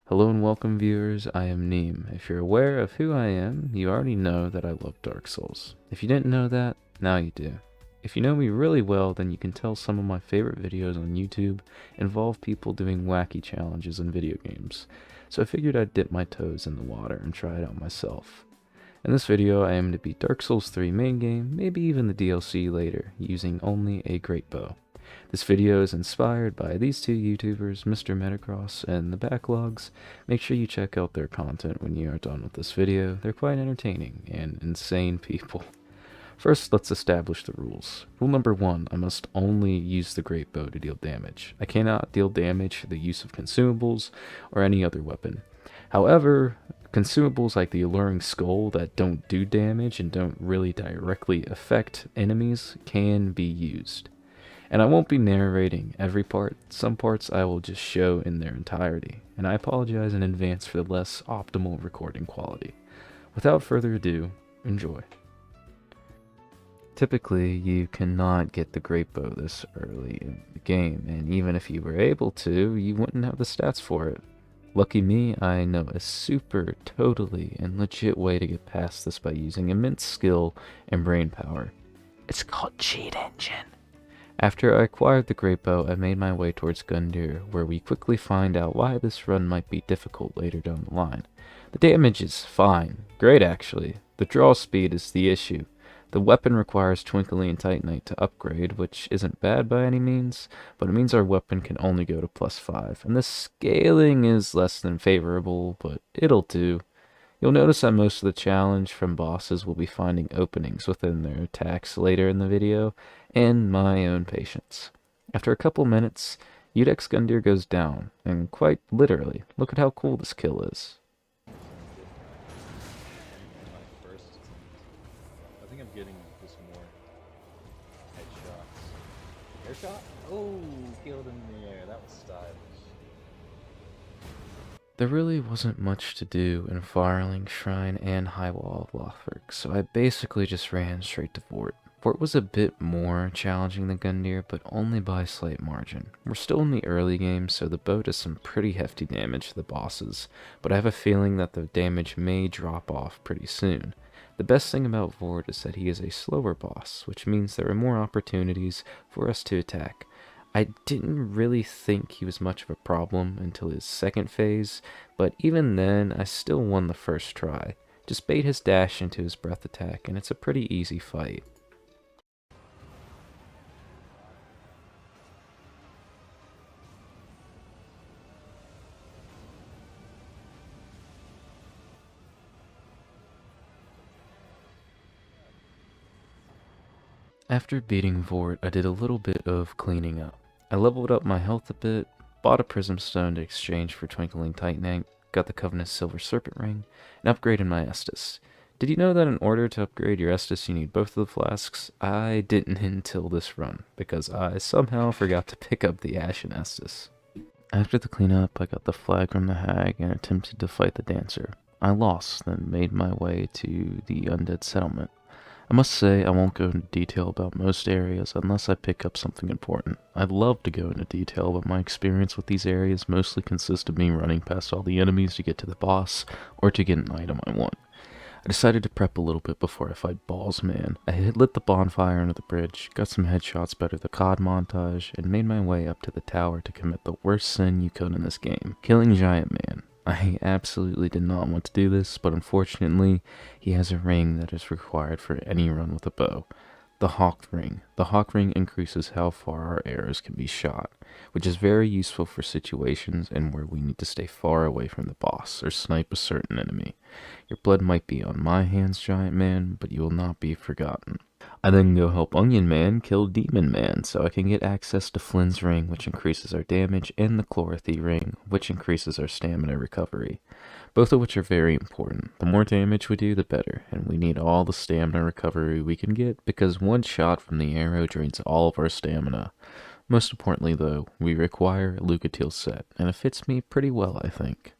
Hello and welcome viewers, I am Neem. If you're aware of who I am, you already know that I love Dark Souls. If you didn't know that, now you do. If you know me really well, then you can tell some of my favorite videos on YouTube involve people doing wacky challenges in video games. So I figured I'd dip my toes in the water and try it out myself. In this video, I aim to beat Dark Souls 3 main game, maybe even the DLC later, using only a great bow. This video is inspired by these two YouTubers, Mr. Metagross and the Backlogs. Make sure you check out their content when you are done with this video. They're quite entertaining and insane people. First, let's establish the rules. Rule number 1, I must only use the great bow to deal damage. I cannot deal damage through the use of consumables or any other weapon. However, consumables like the alluring skull that don't do damage and don't really directly affect enemies can be used. And I won't be narrating every part. Some parts I will just show in their entirety, and I apologize in advance for the less optimal recording quality. Without further ado, enjoy. Typically, you cannot get the great bow this early in the game, and even if you were able to, you wouldn't have the stats for it. Lucky me, I know a super, totally, and legit way to get past this by using immense skill and brain power. It's called Cheat Engine. After I acquired the great bow, I made my way towards Gundier, where we quickly find out why this run might be difficult later down the line. The damage is fine, great actually. The draw speed is the issue. The weapon requires Twinkling and Titanite to upgrade, which isn't bad by any means, but it means our weapon can only go to +5, and the scaling is less than favorable, but it'll do. You'll notice that most of the challenge from bosses will be finding openings within their attacks later in the video, and my own patience. After a couple minutes, Udex Gundier goes down, and quite literally, look at how cool this kill is. I think I'm getting just more headshots. Airshot? Oh, killed him in the air. That was stylish. There really wasn't much to do in Firelink Shrine and High Wall of Lothric, so I basically just ran straight to Vort. Vort was a bit more challenging than Gundier, but only by a slight margin. We're still in the early game, so the bow does some pretty hefty damage to the bosses, but I have a feeling that the damage may drop off pretty soon. The best thing about Vort is that he is a slower boss, which means there are more opportunities for us to attack. I didn't really think he was much of a problem until his second phase, but even then, I still won the first try. Just bait his dash into his breath attack, and it's a pretty easy fight. After beating Vort, I did a little bit of cleaning up. I leveled up my health a bit, bought a Prism Stone to exchange for Twinkling Titanite, got the Covenant's Silver Serpent Ring, and upgraded my Estus. Did you know that in order to upgrade your Estus you need both of the flasks? I didn't until this run, because I somehow forgot to pick up the Ashen Estus. After the cleanup, I got the flag from the hag and attempted to fight the dancer. I lost, then made my way to the Undead Settlement. I must say, I won't go into detail about most areas unless I pick up something important. I'd love to go into detail, but my experience with these areas mostly consists of me running past all the enemies to get to the boss, or to get an item I want. I decided to prep a little bit before I fight Balls Man. I had lit the bonfire under the bridge, got some headshots better the COD montage, and made my way up to the tower to commit the worst sin you could in this game, killing Giant Man. I absolutely did not want to do this, but unfortunately, he has a ring that is required for any run with a bow. The Hawk Ring. The Hawk Ring increases how far our arrows can be shot, which is very useful for situations and where we need to stay far away from the boss or snipe a certain enemy. Your blood might be on my hands, Giant Man, but you will not be forgotten. I then go help Onion Man kill Demon Man, so I can get access to Flynn's Ring, which increases our damage, and the Chlorothy Ring, which increases our stamina recovery. Both of which are very important. The more damage we do, the better, and we need all the stamina recovery we can get, because one shot from the arrow drains all of our stamina. Most importantly though, we require a Lucatil set, and it fits me pretty well I think.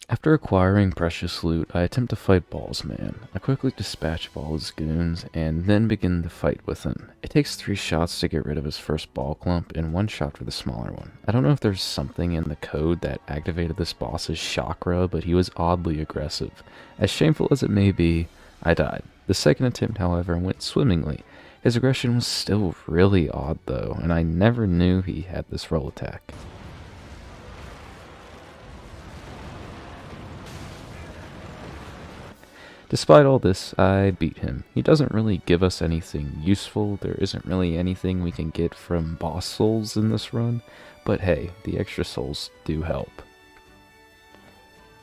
After acquiring precious loot, I attempt to fight Ballsman. I quickly dispatch of all his goons, and then begin the fight with him. It takes 3 shots to get rid of his first ball clump, and 1 shot for the smaller one. I don't know if there's something in the code that activated this boss's chakra, but he was oddly aggressive. As shameful as it may be, I died. The second attempt, however, went swimmingly. His aggression was still really odd though, and I never knew he had this roll attack. Despite all this, I beat him. He doesn't really give us anything useful, there isn't really anything we can get from boss souls in this run, but hey, the extra souls do help.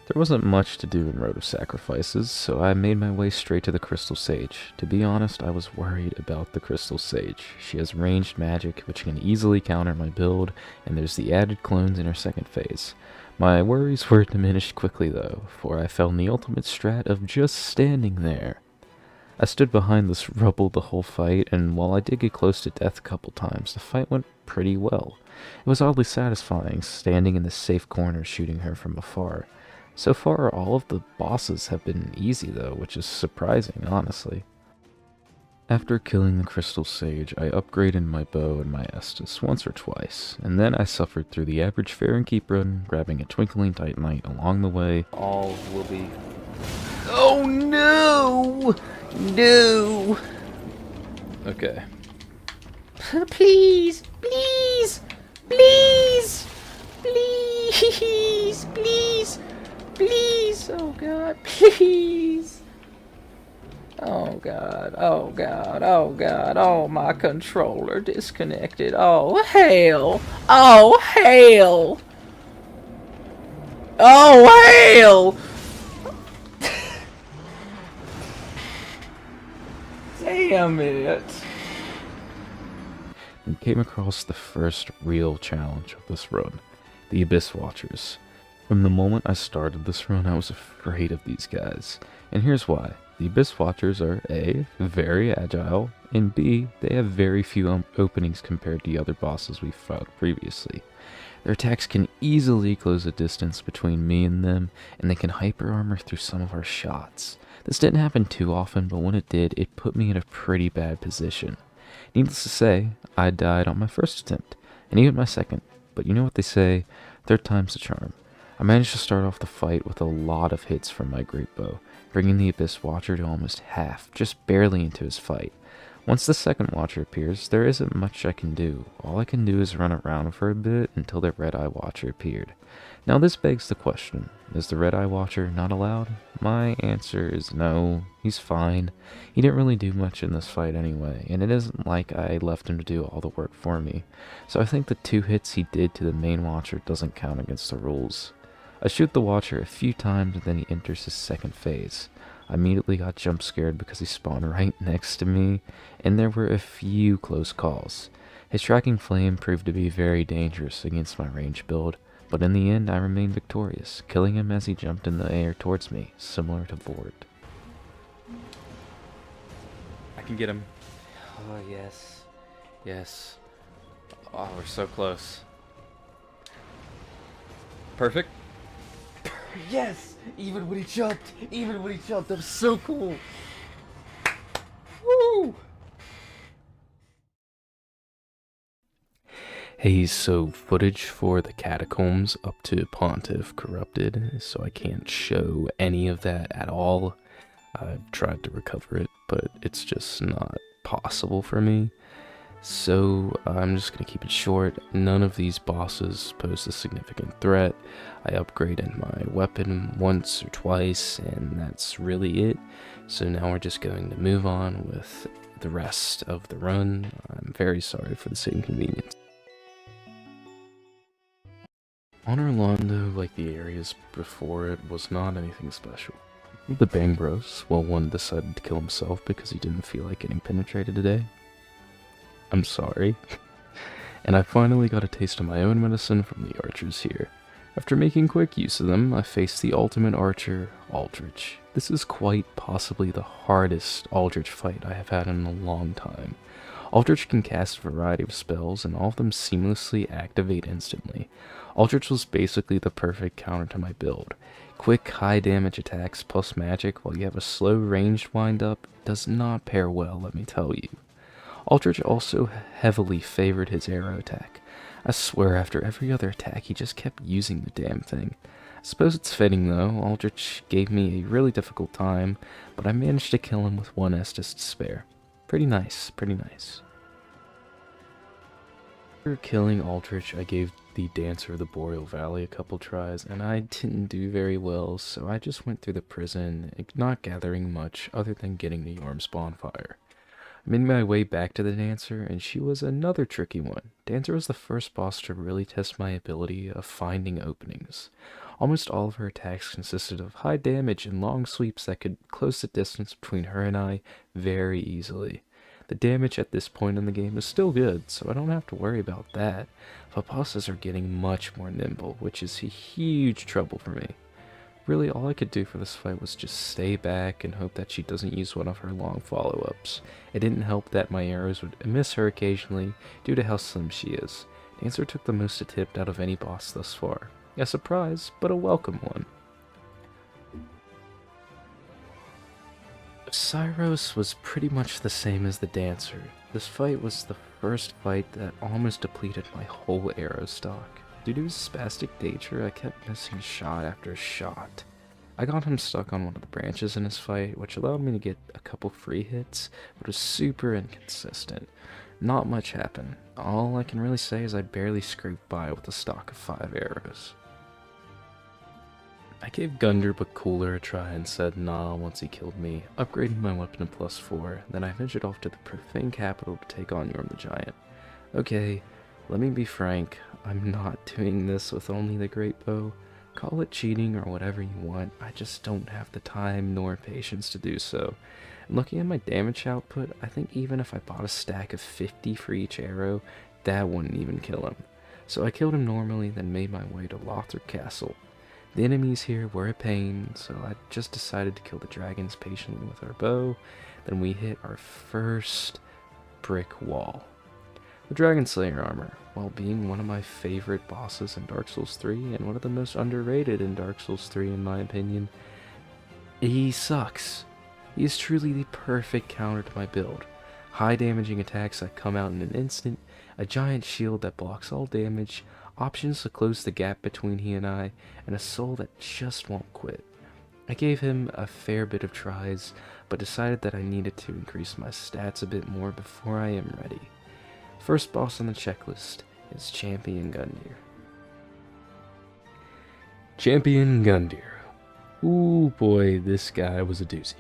There wasn't much to do in Road of Sacrifices, so I made my way straight to the Crystal Sage. To be honest, I was worried about the Crystal Sage. She has ranged magic, which can easily counter my build, and there's the added clones in her second phase. My worries were diminished quickly though, for I fell in the ultimate strat of just standing there. I stood behind this rubble the whole fight, and while I did get close to death a couple times, the fight went pretty well. It was oddly satisfying, standing in the safe corner shooting her from afar. So far, all of the bosses have been easy though, which is surprising, honestly. After killing the Crystal Sage, I upgraded my bow and my Estus once or twice, and then I suffered through the average fair and keep run, grabbing a Twinkling Titanite along the way. All will be. Oh no! No! Okay. Please, please, please, please, please, please, oh God, please. Oh God, oh God, oh God, oh my controller disconnected, oh hell, oh hell, oh hell. Damn it. And came across the first real challenge of this run, the Abyss Watchers. From the moment I started this run, I was afraid of these guys, and here's why. The Abyss Watchers are A, very agile, and B, they have very few openings compared to the other bosses we've fought previously. Their attacks can easily close the distance between me and them, and they can hyper armor through some of our shots. This didn't happen too often, but when it did, it put me in a pretty bad position. Needless to say, I died on my first attempt, and even my second, but you know what they say, third time's the charm. I managed to start off the fight with a lot of hits from my great bow, bringing the Abyss Watcher to almost half, just barely into his fight. Once the second Watcher appears, there isn't much I can do. All I can do is run around for a bit until the Red Eye Watcher appeared. Now this begs the question, is the Red Eye Watcher not allowed? My answer is no, he's fine. He didn't really do much in this fight anyway, and it isn't like I left him to do all the work for me. So I think the 2 hits he did to the main Watcher doesn't count against the rules. I shoot the Watcher a few times and then he enters his second phase. I immediately got jump scared because he spawned right next to me, and there were a few close calls. His tracking flame proved to be very dangerous against my range build, but in the end I remained victorious, killing him as he jumped in the air towards me, similar to Vort. I can get him. Oh, yes. Yes. Oh, we're so close. Perfect. Yes! Even when he jumped! Even when he jumped! That was so cool! Woo! Hey, so footage for the catacombs up to Pontiff corrupted, so I can't show any of that at all. I've tried to recover it, but it's just not possible for me. So I'm just going to keep it short. None of these bosses pose a significant threat. I upgraded my weapon once or twice, and that's really it. So now we're just going to move on with the rest of the run. I'm very sorry for this inconvenience. On Orlando, like the areas before it, was not anything special. The Bang Bros, well, one decided to kill himself because he didn't feel like getting penetrated today. I'm sorry. And I finally got a taste of my own medicine from the archers here. After making quick use of them, I faced the ultimate archer, Aldrich. This is quite possibly the hardest Aldrich fight I have had in a long time. Aldrich can cast a variety of spells, and all of them seamlessly activate instantly. Aldrich was basically the perfect counter to my build. Quick, high damage attacks plus magic while you have a slow ranged wind-up does not pair well, let me tell you. Aldrich also heavily favored his arrow attack. I swear after every other attack he just kept using the damn thing. I suppose it's fitting though. Aldrich gave me a really difficult time, but I managed to kill him with 1 Estus to spare. Pretty nice, pretty nice. After killing Aldrich, I gave the Dancer of the Boreal Valley a couple tries, and I didn't do very well, so I just went through the prison, not gathering much other than getting the Yorm's bonfire. I made my way back to the Dancer, and she was another tricky one. Dancer was the first boss to really test my ability of finding openings. Almost all of her attacks consisted of high damage and long sweeps that could close the distance between her and I very easily. The damage at this point in the game is still good, so I don't have to worry about that, but bosses are getting much more nimble, which is a huge trouble for me. Really, all I could do for this fight was just stay back and hope that she doesn't use one of her long follow-ups. It didn't help that my arrows would miss her occasionally due to how slim she is. Dancer took the most attempt out of any boss thus far. A surprise, but a welcome one. Cyros was pretty much the same as the Dancer. This fight was the first fight that almost depleted my whole arrow stock. Due to his spastic nature, I kept missing shot after shot. I got him stuck on one of the branches in his fight, which allowed me to get a couple free hits, but was super inconsistent. Not much happened. All I can really say is I barely scraped by with a stock of 5 arrows. I gave Gundier but Cooler a try and said nah once he killed me, upgrading my weapon to +4, then I ventured off to the Profane Capital to take on Yorm the Giant. Okay, let me be frank, I'm not doing this with only the Great Bow. Call it cheating or whatever you want, I just don't have the time nor patience to do so. And looking at my damage output, I think even if I bought a stack of 50 for each arrow, that wouldn't even kill him. So I killed him normally, then made my way to Lothric Castle. The enemies here were a pain, so I just decided to kill the dragons patiently with our bow. Then we hit our first brick wall. The Dragon Slayer armor, while being one of my favorite bosses in Dark Souls 3 and one of the most underrated in Dark Souls 3 in my opinion, he sucks. He is truly the perfect counter to my build. High damaging attacks that come out in an instant, a giant shield that blocks all damage, options to close the gap between he and I, and a soul that just won't quit. I gave him a fair bit of tries, but decided that I needed to increase my stats a bit more before I am ready. First boss on the checklist is Champion Gundier. Champion Gundier. Ooh boy, this guy was a doozy.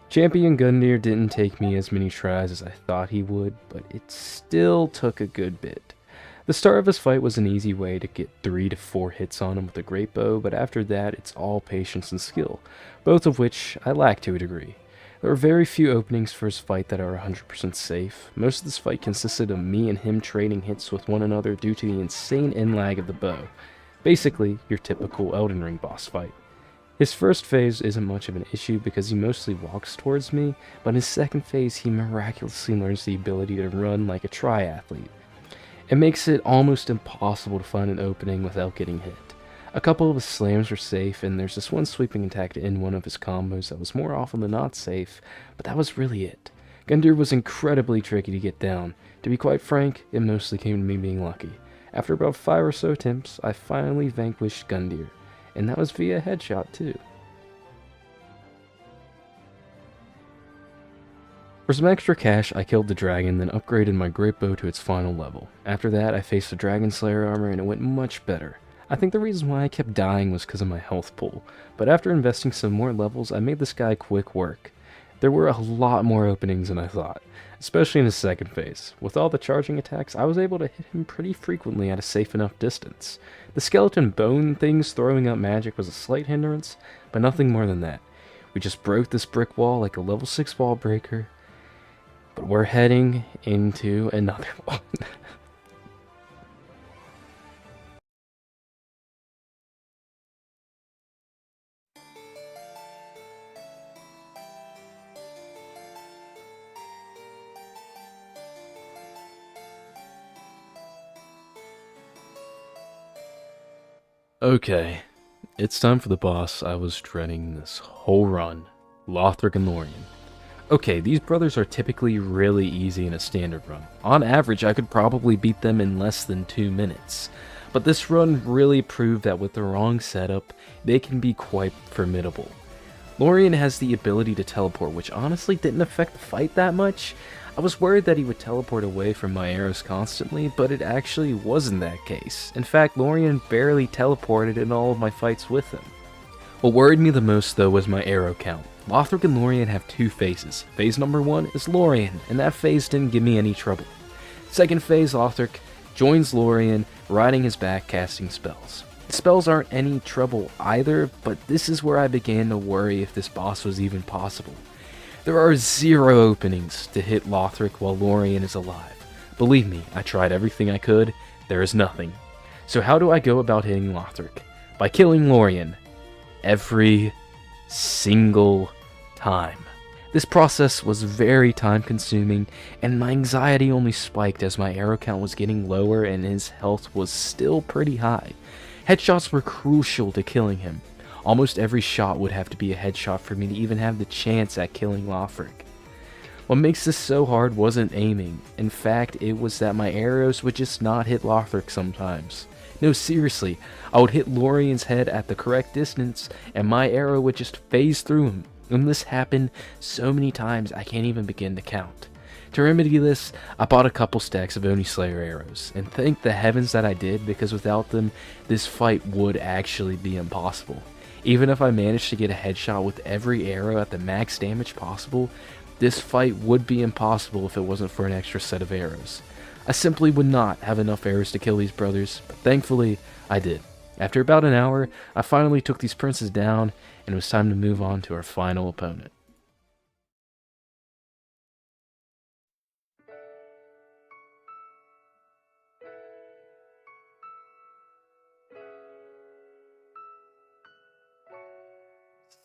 Champion Gundier didn't take me as many tries as I thought he would, but it still took a good bit. The start of his fight was an easy way to get 3 to 4 hits on him with a great bow, but after that it's all patience and skill, both of which I lack to a degree. There were very few openings for his fight that are 100% safe. Most of this fight consisted of me and him trading hits with one another due to the insane end lag of the bow. Basically, your typical Elden Ring boss fight. His first phase isn't much of an issue because he mostly walks towards me, but in his second phase he miraculously learns the ability to run like a triathlete. It makes it almost impossible to find an opening without getting hit. A couple of his slams were safe, and there's this one sweeping attack to end one of his combos that was more often than not safe, but that was really it. Gundier was incredibly tricky to get down. To be quite frank, it mostly came to me being lucky. After about 5 or so attempts, I finally vanquished Gundier, and that was via headshot too. For some extra cash, I killed the dragon, then upgraded my great bow to its final level. After that, I faced the Dragon Slayer armor and it went much better. I think the reason why I kept dying was because of my health pool, but after investing some more levels, I made this guy quick work. There were a lot more openings than I thought, especially in his second phase. With all the charging attacks, I was able to hit him pretty frequently at a safe enough distance. The skeleton bone things throwing up magic was a slight hindrance, but nothing more than that. We just broke this brick wall like a level 6 wall breaker, but we're heading into another one. Okay, it's time for the boss I was dreading this whole run. Lothric and Lorien. Okay, these brothers are typically really easy in a standard run. On average, I could probably beat them in less than 2 minutes. But this run really proved that with the wrong setup, they can be quite formidable. Lorien has the ability to teleport, which honestly didn't affect the fight that much. I was worried that he would teleport away from my arrows constantly, but it actually wasn't that case. In fact, Lorien barely teleported in all of my fights with him. What worried me the most though was my arrow count. Lothric and Lorien have 2 phases. Phase number 1 is Lorien, and that phase didn't give me any trouble. Second phase, Lothric joins Lorien, riding his back casting spells. The spells aren't any trouble either, but this is where I began to worry if this boss was even possible. There are 0 openings to hit Lothric while Lorien is alive. Believe me, I tried everything I could, there is nothing. So how do I go about hitting Lothric? By killing Lorien. Every single time. This process was very time consuming, and my anxiety only spiked as my arrow count was getting lower and his health was still pretty high. Headshots were crucial to killing him. Almost every shot would have to be a headshot for me to even have the chance at killing Lothric. What makes this so hard wasn't aiming. In fact, it was that my arrows would just not hit Lothric sometimes. No, seriously, I would hit Lorien's head at the correct distance, and my arrow would just phase through him. And this happened so many times I can't even begin to count. To remedy this, I bought a couple stacks of Oni Slayer arrows, and thank the heavens that I did, because without them, this fight would actually be impossible. Even if I managed to get a headshot with every arrow at the max damage possible, this fight would be impossible if it wasn't for an extra set of arrows. I simply would not have enough arrows to kill these brothers, but thankfully, I did. After about an hour, I finally took these princes down, and it was time to move on to our final opponent.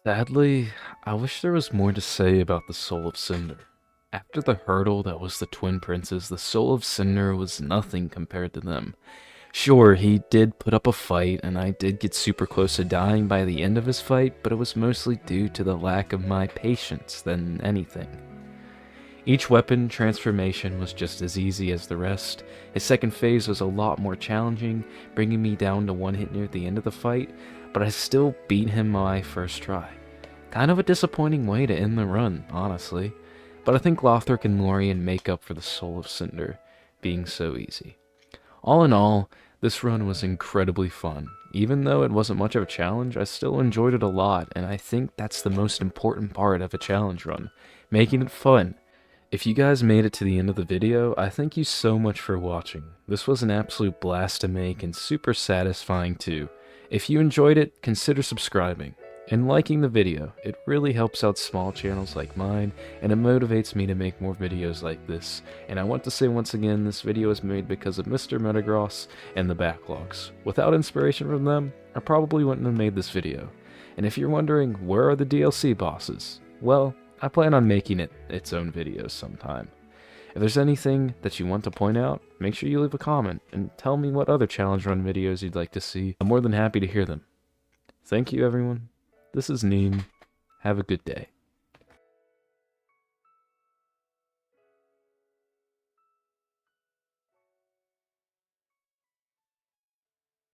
Sadly, I wish there was more to say about the Soul of Cinder. After the hurdle that was the twin princes, the Soul of Cinder was nothing compared to them. Sure, he did put up a fight, and I did get super close to dying by the end of his fight, but it was mostly due to the lack of my patience than anything. Each weapon transformation was just as easy as the rest. His second phase was a lot more challenging, bringing me down to 1 hit near the end of the fight, but I still beat him my first try. Kind of a disappointing way to end the run, honestly, but I think Lothric and Lorien make up for the Soul of Cinder being so easy. All in all, this run was incredibly fun. Even though it wasn't much of a challenge, I still enjoyed it a lot, and I think that's the most important part of a challenge run, making it fun. If you guys made it to the end of the video, I thank you so much for watching. This was an absolute blast to make and super satisfying too. If you enjoyed it, consider subscribing and liking the video. It really helps out small channels like mine, and it motivates me to make more videos like this. And I want to say once again, this video is made because of Mr. Metagross and the backlogs. Without inspiration from them, I probably wouldn't have made this video. And if you're wondering, where are the DLC bosses? Well, I plan on making it its own videos sometime. If there's anything that you want to point out, make sure you leave a comment and tell me what other challenge run videos you'd like to see. I'm more than happy to hear them. Thank you everyone. This is Neem. Have a good day.